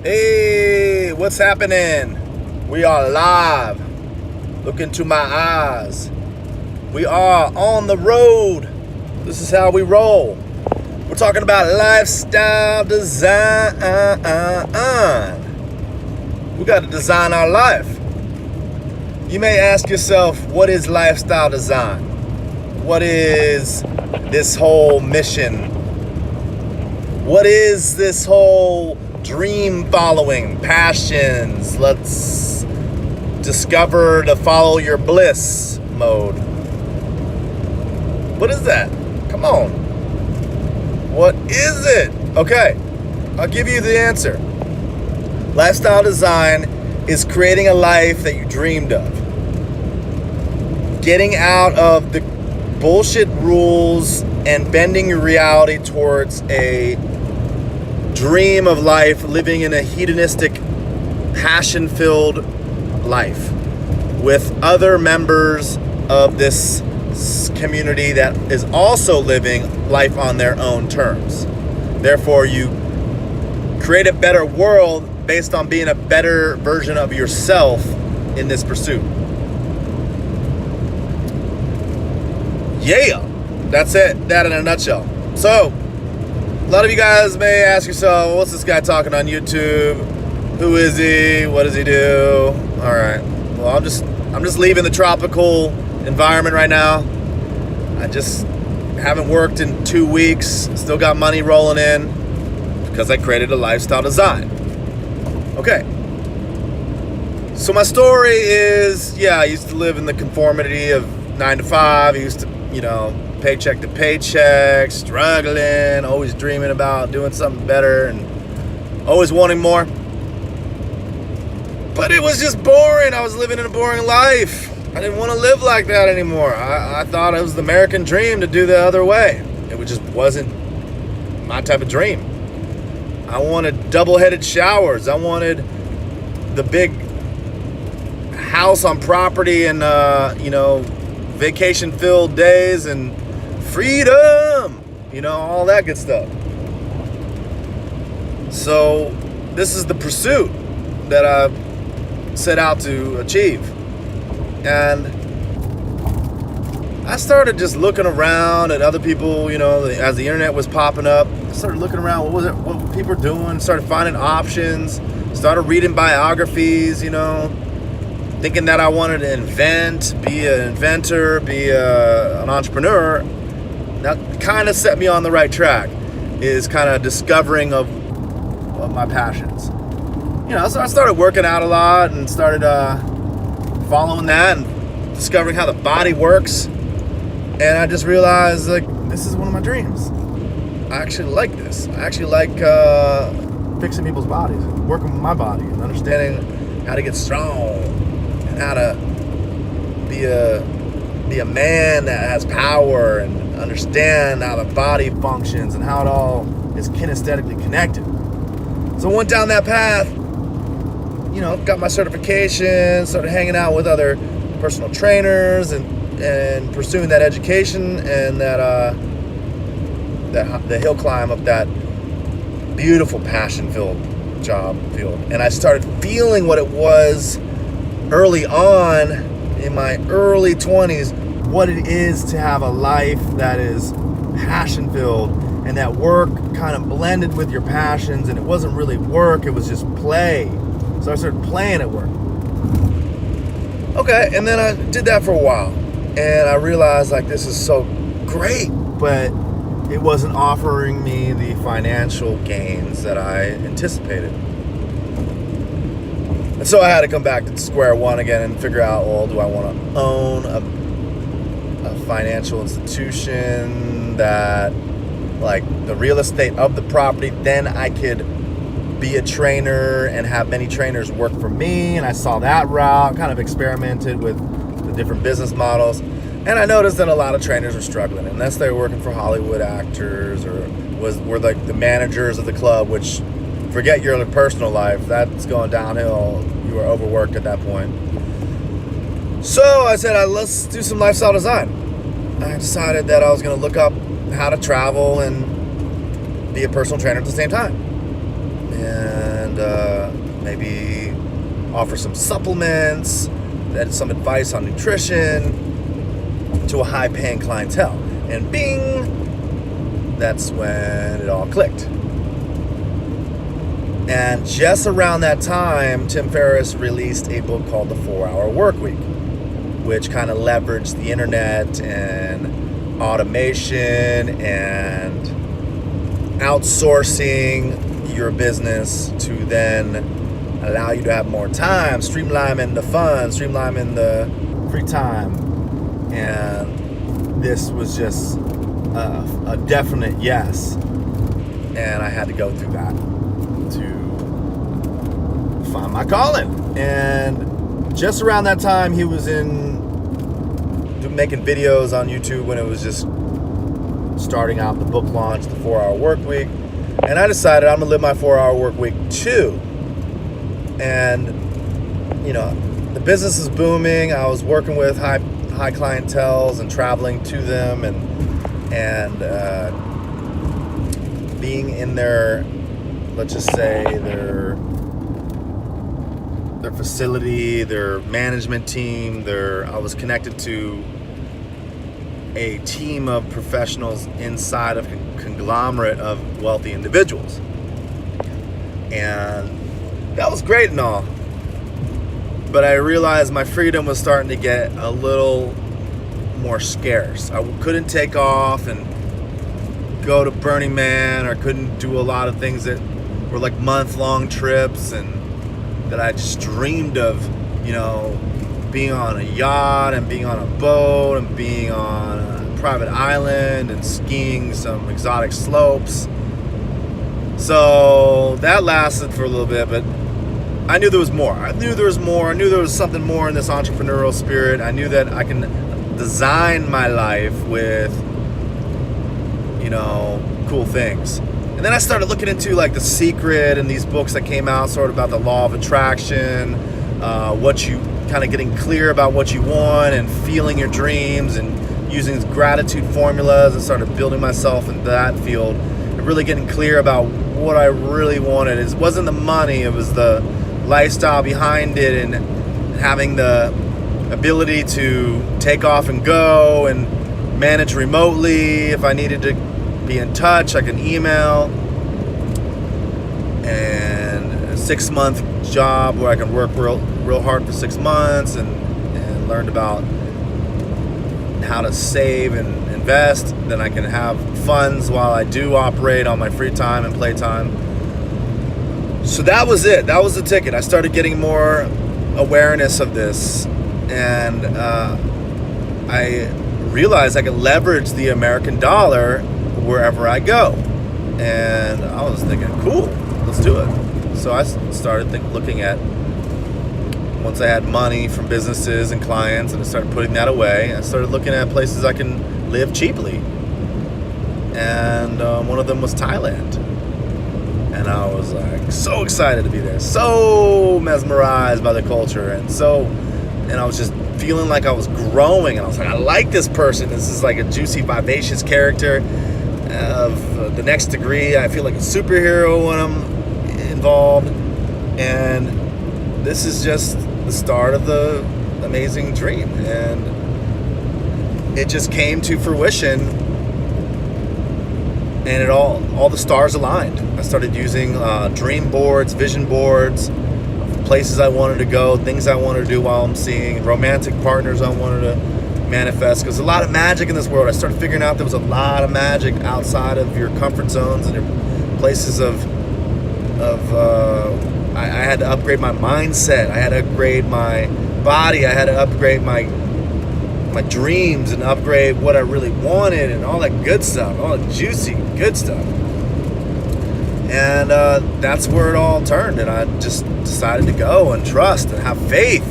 Hey, what's happening? We are live. Look into my eyes. We are on the road. This is how we roll. We're talking about lifestyle design. We got to design our life. You may ask yourself, what is lifestyle design? What is this whole mission? What is this whole dream following, passions? Let's discover to follow your bliss mode. What is that? Come on. What is it? Okay, I'll give you the answer. Lifestyle design is creating a life that you dreamed of. Getting out of the bullshit rules and bending your reality towards a dream of life, living in a hedonistic, passion-filled life with other members of this community that is also living life on their own terms. Therefore, you create a better world based on being a better version of yourself in this pursuit. Yeah, that's it. That in a nutshell. So, a lot of you guys may ask yourself, what's this guy talking on YouTube? Who is he? What does he do? All right. Well, I'm just leaving the tropical environment right now. I just haven't worked in 2 weeks. Still got money rolling in because I created a lifestyle design. Okay. So my story is, I used to live in the conformity of 9 to 5. I used to, paycheck to paycheck, struggling, always dreaming about doing something better and always wanting more. But it was just boring. I was living in a boring life. I didn't want to live like that anymore. I thought it was the American dream to do the other way. It just wasn't my type of dream. I wanted double-headed showers. I wanted the big house on property and, vacation-filled days and freedom, all that good stuff. So this is the pursuit that I set out to achieve. And I started just looking around at other people, as the internet was popping up. I started looking around, what people are doing, started finding options, started reading biographies, thinking that I wanted to invent, be an inventor, be an entrepreneur. That kind of set me on the right track, is kind of discovering of my passions. So I started working out a lot and started following that and discovering how the body works. And I just realized, this is one of my dreams. I actually like this. I actually like fixing people's bodies, working with my body, and understanding how to get strong and how to be a man that has power and understand how the body functions and how it all is kinesthetically connected. So I went down that path, got my certification, started hanging out with other personal trainers and pursuing that education and that the hill climb of that beautiful passion-filled job field. And I started feeling what it was early on in my early 20s, what it is to have a life that is passion-filled and that work kind of blended with your passions, and it wasn't really work, it was just play. So I started playing at work. Okay, and then I did that for a while, and I realized this is so great, but it wasn't offering me the financial gains that I anticipated. And so I had to come back to square one again and figure out, do I want to own a financial institution that, the real estate of the property, then I could be a trainer and have many trainers work for me. And I saw that route, kind of experimented with the different business models. And I noticed that a lot of trainers were struggling unless they were working for Hollywood actors or were the managers of the club, which, forget your personal life, that's going downhill. You were overworked at that point. So I said, let's do some lifestyle design. I decided that I was going to look up how to travel and be a personal trainer at the same time. And and maybe offer some supplements, some advice on nutrition to a high-paying clientele. And bing, that's when it all clicked. And just around that time, Tim Ferriss released a book called The 4-Hour Workweek, which kind of leveraged the internet and automation and outsourcing your business to then allow you to have more time, streamlining the fun, streamlining the free time. And this was just a definite yes. And I had to go through that to find my calling. And just around that time, he was making videos on YouTube when it was just starting out the book launch, the 4-Hour Workweek. And I decided I'm gonna live my 4-hour workweek too. And the business is booming. I was working with high clienteles and traveling to them and being in their, let's just say, their facility, their management team. I was connected to a team of professionals inside of a conglomerate of wealthy individuals. And that was great and all. But I realized my freedom was starting to get a little more scarce. I couldn't take off and go to Burning Man, or couldn't do a lot of things that were like month-long trips and that I just dreamed of, being on a yacht and being on a boat and being on a private island and skiing some exotic slopes. So that lasted for a little bit, but I knew there was more. I knew there was something more in this entrepreneurial spirit. I knew that I can design my life with, cool things. And then I started looking into like The Secret and these books that came out sort of about the law of attraction, kind of getting clear about what you want and feeling your dreams and using gratitude formulas, and started building myself in that field and really getting clear about what I really wanted. It wasn't the money, it was the lifestyle behind it, and having the ability to take off and go and manage remotely. If I needed to be in touch, I can email. And a 6-month job where I can work real hard for 6 months and learned about how to save and invest. Then I can have funds while I do operate on my free time and playtime. So that was it. That was the ticket. I started getting more awareness of this, and I realized I could leverage the American dollar wherever I go. And I was thinking, cool, let's do it. So I started looking at, once I had money from businesses and clients, and I started putting that away, I started looking at places I can live cheaply. And one of them was Thailand. And I was like so excited to be there, so mesmerized by the culture, and I was just feeling like I was growing, and I was like, I like this person. This is like a juicy, vivacious character of the next degree. I feel like a superhero when I'm involved, and this is just the start of the amazing dream. And it just came to fruition, and all the stars aligned. I started using dream boards, vision boards, places I wanted to go, things I wanted to do while I'm seeing, romantic partners I wanted to manifest. Because there's a lot of magic in this world. I started figuring out there was a lot of magic outside of your comfort zones and your places I had to upgrade my mindset. I had to upgrade my body. I had to upgrade my dreams and upgrade what I really wanted and all that good stuff, all that juicy good stuff. And that's where it all turned, and I just decided to go and trust and have faith.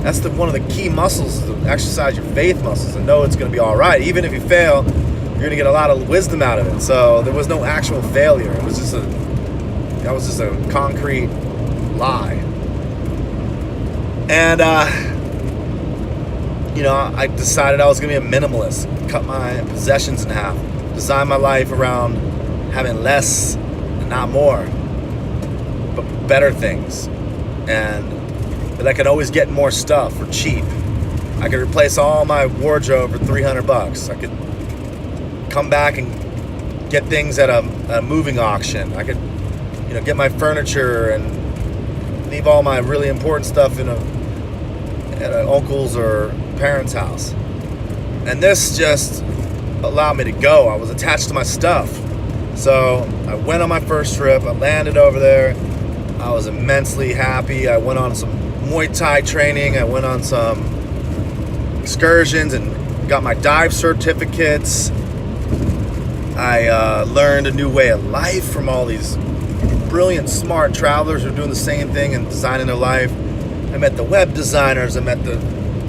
That's one of the key muscles, is to exercise your faith muscles and know it's going to be all right. Even if you fail, you're going to get a lot of wisdom out of it. So there was no actual failure. It was just a concrete lie. And I decided I was going to be a minimalist, cut my possessions in half, design my life around having less and not more. But better things, and that I could always get more stuff for cheap. I could replace all my wardrobe for $300. I could come back and get things at a moving auction. I could, get my furniture and leave all my really important stuff at an uncle's or parents' house. And this just allowed me to go. I was attached to my stuff. So I went on my first trip. I landed over there. I was immensely happy. I went on some Muay Thai training. I went on some excursions and got my dive certificates. I learned a new way of life from all these brilliant, smart travelers who are doing the same thing and designing their life. I met the web designers. I met the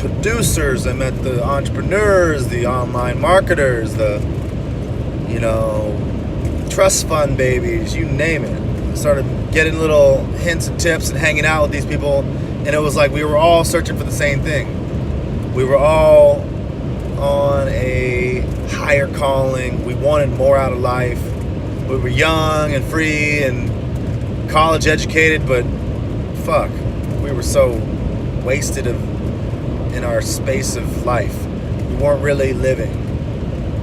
producers. I met the entrepreneurs, the online marketers, the, trust fund babies, you name it. I started getting little hints and tips and hanging out with these people, and it was like we were all searching for the same thing. We were all on a higher calling. We wanted more out of life. We were young and free and college educated, but fuck, we were so wasted in our space of life. We weren't really living.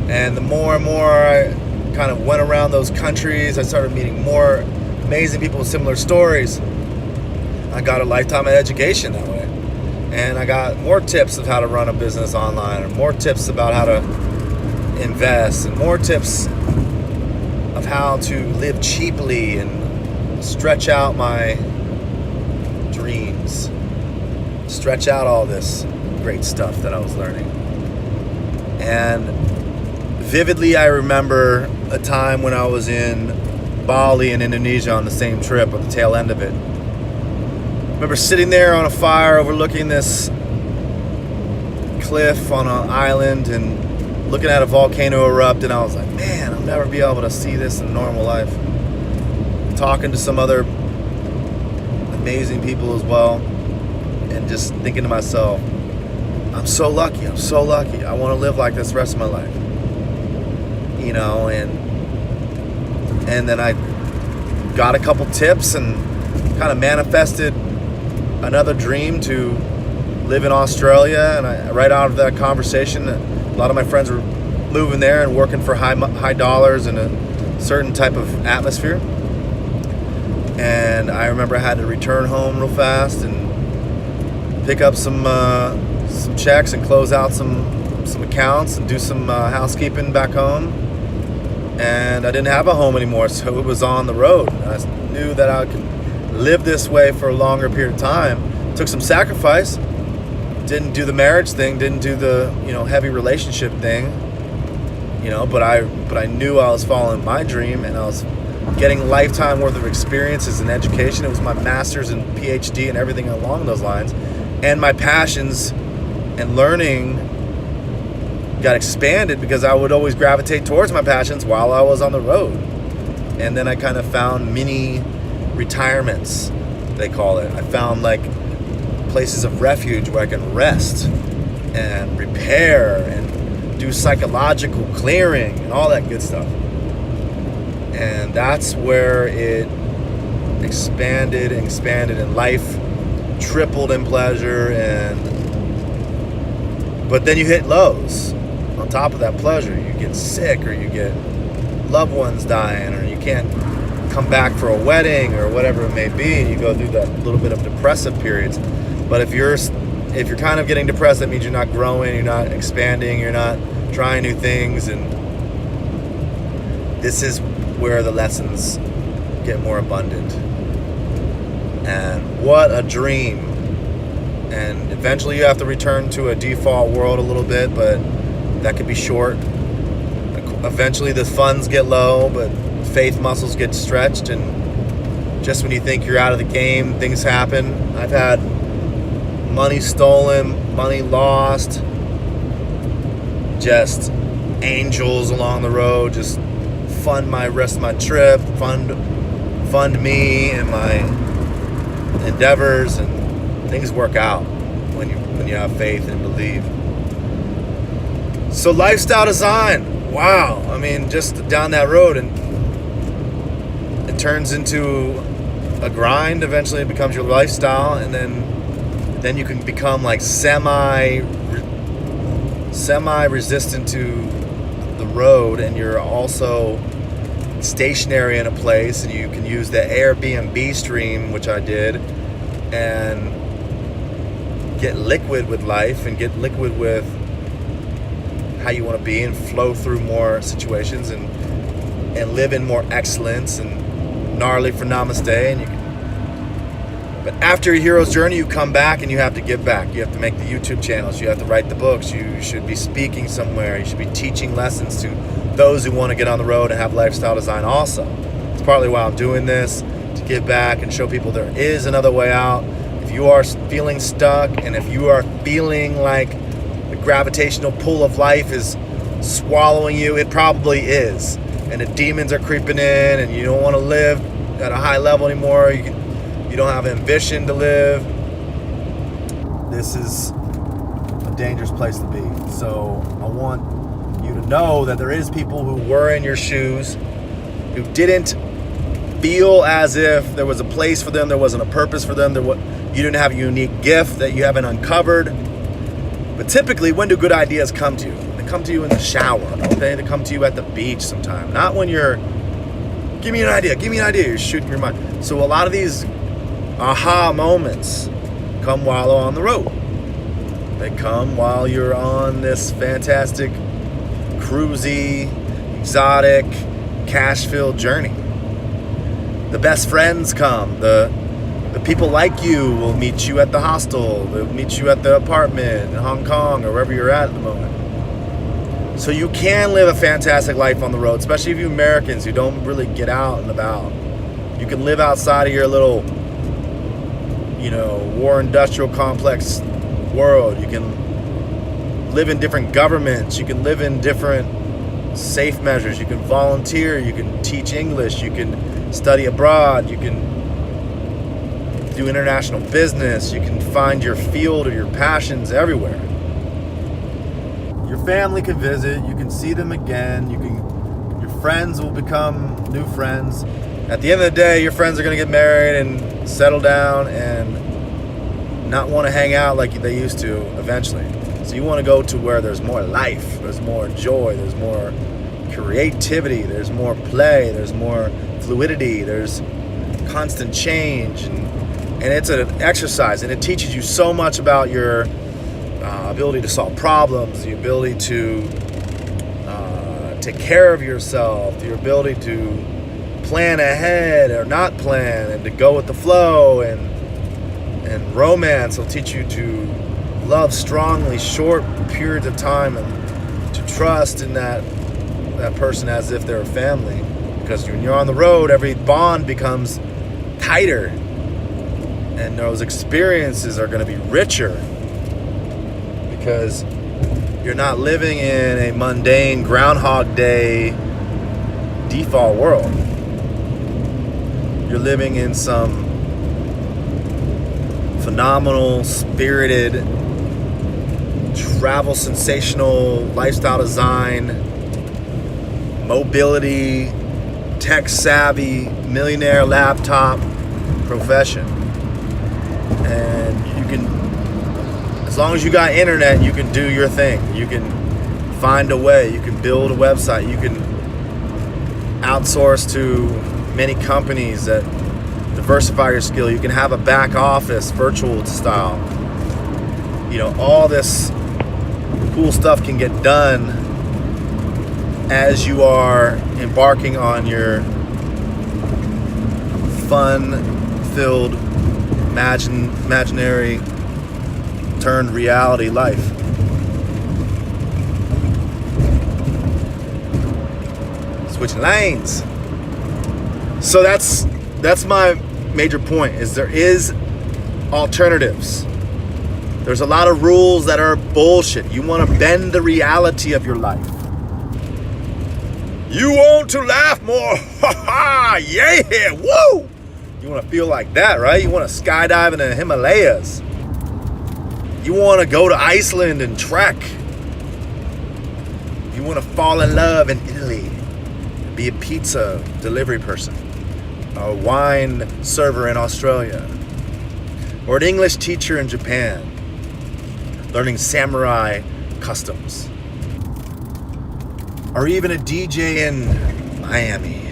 And the more and more I kind of went around those countries, I started meeting more amazing people with similar stories. I got a lifetime of education that way. And I got more tips of how to run a business online, and more tips about how to invest, and more tips of how to live cheaply and stretch out my dreams, stretch out all this great stuff that I was learning. And vividly, I remember a time when I was in Bali in Indonesia on the same trip, at the tail end of it. I remember sitting there on a fire overlooking this cliff on an island and looking at a volcano erupt, and I was like, man, I'll never be able to see this in normal life. Talking to some other amazing people as well, and just thinking to myself, I'm so lucky. I want to live like this the rest of my life. And then I got a couple tips and kind of manifested another dream to live in Australia. And right out of that conversation, a lot of my friends were moving there and working for high dollars in a certain type of atmosphere. And I remember I had to return home real fast and pick up some checks and close out some accounts and do some housekeeping back home. And I didn't have a home anymore, so it was on the road. I knew that I could live this way for a longer period of time. Took some sacrifice. Didn't do the marriage thing. Didn't do the heavy relationship thing. But I knew I was following my dream, and I was getting lifetime worth of experiences and education. It was my master's and PhD and everything along those lines, and my passions and learning got expanded because I would always gravitate towards my passions while I was on the road. And then I kind of found mini retirements, they call it. I found like places of refuge where I can rest and repair and do psychological clearing and all that good stuff. And that's where it expanded and life tripled in pleasure. But then you hit lows. On top of that pleasure, you get sick, or you get loved ones dying, or you can't come back for a wedding or whatever it may be, and you go through that little bit of depressive periods. But if you're kind of getting depressed, that means you're not growing, you're not expanding, you're not trying new things. And this is where the lessons get more abundant. And what a dream. And eventually you have to return to a default world a little bit, but that could be short. Eventually the funds get low, but faith muscles get stretched, and just when you think you're out of the game, things happen. I've had money stolen, money lost, just angels along the road just fund my rest of my trip, fund me and my endeavors, and things work out when you have faith and believe. So lifestyle design, wow. I mean, just down that road, and it turns into a grind. Eventually it becomes your lifestyle, and then you can become like semi resistant to the road, and you're also stationary in a place, and you can use the Airbnb stream, which I did, and get liquid with life and get liquid with how you want to be and flow through more situations and live in more excellence and gnarly for namaste. And but after a hero's journey, you come back and you have to give back. You have to make the YouTube channels. You have to write the books. You should be speaking somewhere. You should be teaching lessons to those who want to get on the road and have lifestyle design also. It's partly why I'm doing this, to give back and show people there is another way out. If you are feeling stuck, and if you are feeling like the gravitational pull of life is swallowing you, it probably is. And the demons are creeping in, and you don't want to live at a high level anymore. You don't have ambition to live. This is a dangerous place to be. So I want you to know that there is people who were in your shoes, who didn't feel as if there was a place for them, there wasn't a purpose for them, you didn't have a unique gift that you haven't uncovered. But typically, when do good ideas come to you? They come to you in the shower, okay? They come to you at the beach sometime. Not when you're, give me an idea, you're shooting your mind. So a lot of these aha moments come while on the road. They come while you're on this fantastic, cruisy, exotic, cash-filled journey. The best friends come. The people like you will meet you at the hostel. They'll meet you at the apartment in Hong Kong or wherever you're at the moment. So you can live a fantastic life on the road, especially if you Americans who don't really get out and about. You can live outside of your little, war industrial complex world. You can live in different governments. You can live in different safe measures. You can volunteer. You can teach English. You can study abroad. You can do international business. You can find your field or your passions everywhere. Your family can visit. You can see them again. Your friends will become new friends. At the end of the day, your friends are going to get married and settle down and not want to hang out like they used to eventually. So you want to go to where there's more life, there's more joy, there's more creativity, there's more play, there's more fluidity, there's constant change, and it's an exercise, and it teaches you so much about your ability to solve problems, the ability to take care of yourself, your ability to plan ahead or not plan, and to go with the flow, and romance will teach you to love strongly short periods of time and to trust in that person as if they're a family, because when you're on the road, every bond becomes tighter and those experiences are going to be richer because you're not living in a mundane Groundhog Day default world. You're living in some phenomenal, spirited, travel sensational, lifestyle design, mobility, tech savvy, millionaire laptop profession. And you can, as long as you got internet, you can do your thing. You can find a way. You can build a website. You can outsource to many companies that diversify your skill. You can have a back office, virtual style. All this cool stuff can get done as you are embarking on your fun-filled, imaginary, turned reality life. Switching lanes. So that's my major point, is there is alternatives. There's a lot of rules that are bullshit. You want to bend the reality of your life. You want to laugh more. Ha ha, yeah, woo. You want to feel like that, right? You want to skydive in the Himalayas. You want to go to Iceland and trek. You want to fall in love in Italy. Be a pizza delivery person. a wine server in Australia, or an English teacher in Japan, learning samurai customs, or even a DJ in Miami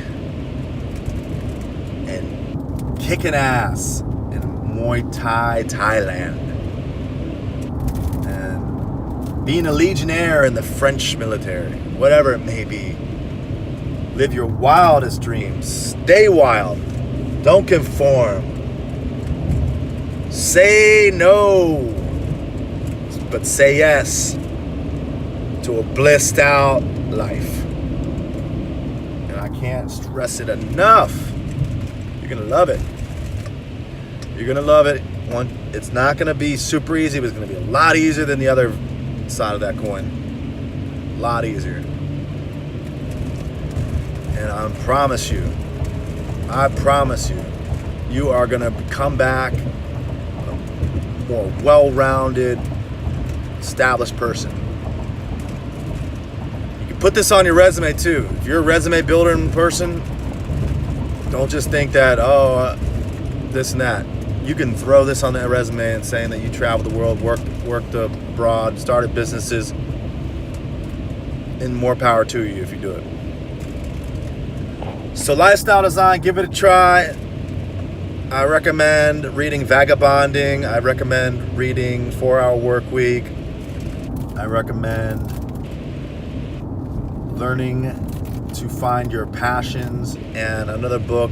and kicking ass in Muay Thai, Thailand, and being a legionnaire in the French military, whatever it may be. Live your wildest dreams. Stay wild. Don't conform. Say no, but say yes to a blissed out life. And I can't stress it enough. You're gonna love it. You're gonna love it. It's not gonna be super easy, but it's gonna be a lot easier than the other side of that coin. A lot easier. And I promise you, you are gonna come back a more well-rounded, established person. You can put this on your resume too. If you're a resume building person, don't just think that, this and that. You can throw this on that resume and saying that you traveled the world, worked abroad, started businesses, and more power to you if you do it. So lifestyle design, give it a try. I recommend reading Vagabonding. I recommend reading 4-Hour Workweek. I recommend learning to find your passions, and another book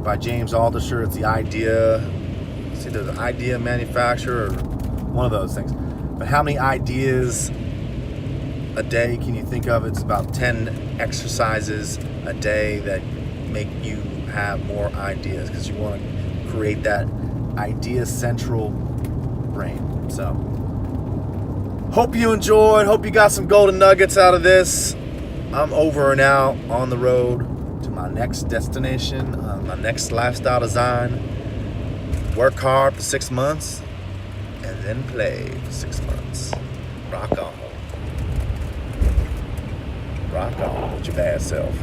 by James Altucher. It's it's either the Idea Manufacturer or one of those things. But how many ideas a day can you think of? It's about 10 exercises a day that make you have more ideas, because you want to create that idea central brain. So hope you enjoyed, hope you got some golden nuggets out of this. I'm over and out on the road to my next destination, my next lifestyle design. Work hard for 6 months and then play for 6 months. Rock on with your bad self.